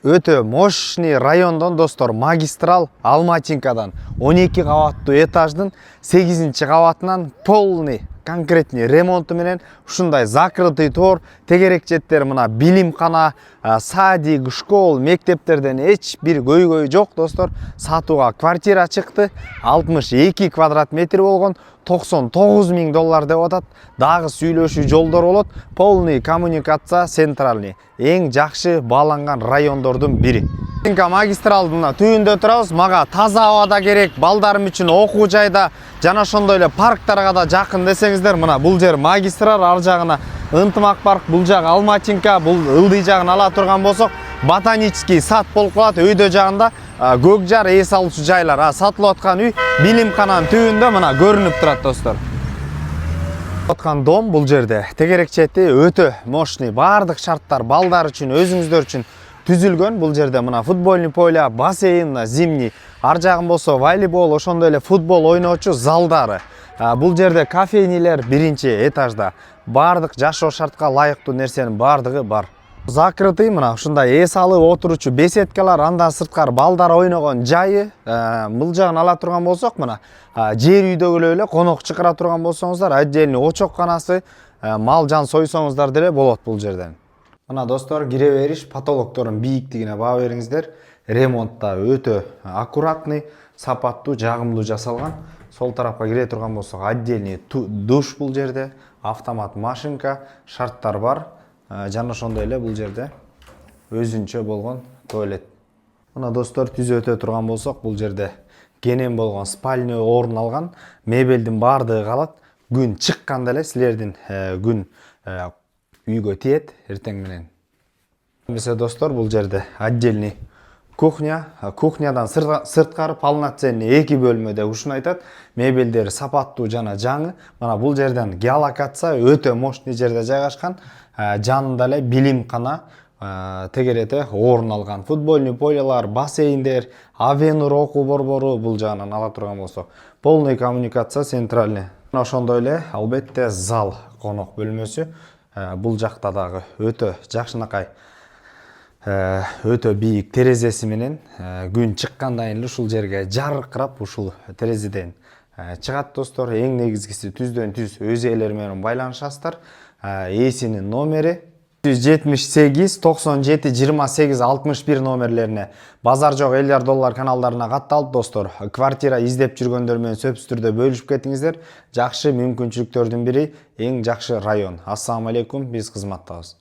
Өтө мощный райондон достор, магистрал Алматинкадан 12 кабаттуу этаждын 8 кабатынан полный конкретный ремонту менен ушундай закрытый тор, тегерек жеттер мына билимкана, садик, школ, мектептерден эч бир көйгөй жок достор. Сатууга квартира чыкты. 62 квадрат метр болгон, $99 000 деп атат. Дагы сүйлөшүү жолдор болот. Полный коммуникация центральный. Эң жакшы бааланган райондордун бири. Магистралдын түбүндө турабыз. Мага таза абада керек, балдарым үчүн окуу жайда жана ошондой эле парктарга да жакын десеңиздер, мына бул жер магистрал, ар жагына Ынтымак парк, бул жагы Алматинка, бул ылдый жагын ала турган болсок, ботанический сад болуп калат. Өйдө жагында көк жар, эс алуучу жайлар, сатылып аткан үй билимкананын түбүндө мына көрүнүп турат достор. Аткан дом бул жерде тегерек чети өтө мощный, бардык шарттар балдар үчүн, өзүңүздөр үчүн түзүлгөн. Бул жерде мына футбольный поле, бассейн, зимний, ар жагын болсо волейбол, ошондой эле футбол ойноочу залдары. Бул жерде кофейнилер биринчи этажда. Бардык жашоо шартка ылайыктуу нерсенин бардыгы бар. Закрытый мына ушундай эс алып отуручу беседкалар, андан сырткары балдар ойногон жайы. Бул жагын ала турган болсок, мына жер үйдөгү эле конок чакыра турган болсоңуздар, отдельный очокканасы, мал жан сойсоңуздар деле болот бул жерден. Мына достор, кире бериш потолоктордун бийиктигине баа бериңиздер. Ремонтта өтө аккуратный, сапаттуу, жагымдуу жасалган. Сол тарапка кире турган болсок, отдельный душ бул жерде, автомат машинка, шарттар бар. Жана ошондой эле бул жерде өзүнчө болгон туалет. Мына достор, түз өтө турган болсок, бул жерде кенен болгон спальный орун алган. Мебелдин бардыгы калат. Күн чыкканда эле силердин күн үйгө тиет эртең менен. Эмесе достор, бул жерде отдельный кухня. Кухнядан сырткары полноценный 2 бөлмөдө ушуну айтат. Мебелдери сапаттуу жана жаңы. Мына бул жерден геолокация өтө мощный жерде жайгашкан. Жанында эле билимкана тегерете орун алган. Футбольный полелар, бассейндер, Авенур окуу борбору бул жагынан ала турган болсо, полный коммуникация центральный. Ошондой эле албетте зал, конок бөлмөсү. Бул жакта дагы өтө жакшынакай, өтө бийик терезеси менен күн чыккандан эле ушул жерге жаркырап ушул терезеден чыгат достор. Эң негизгиси түздөн түз өз ээлери менен байланышасыздар. Эсинин номери 178 97 28 61 номерлерине базар жок $50 каналдарына катталып достор. Квартира издеп жүргөндөр менен сөзсүз түрдө бөлүшүп кетиңиздер. Жакшы мүмкүнчүлүктөрдүн бири, эң жакшы район. Ассаламу алейкум, биз кызматтабыз.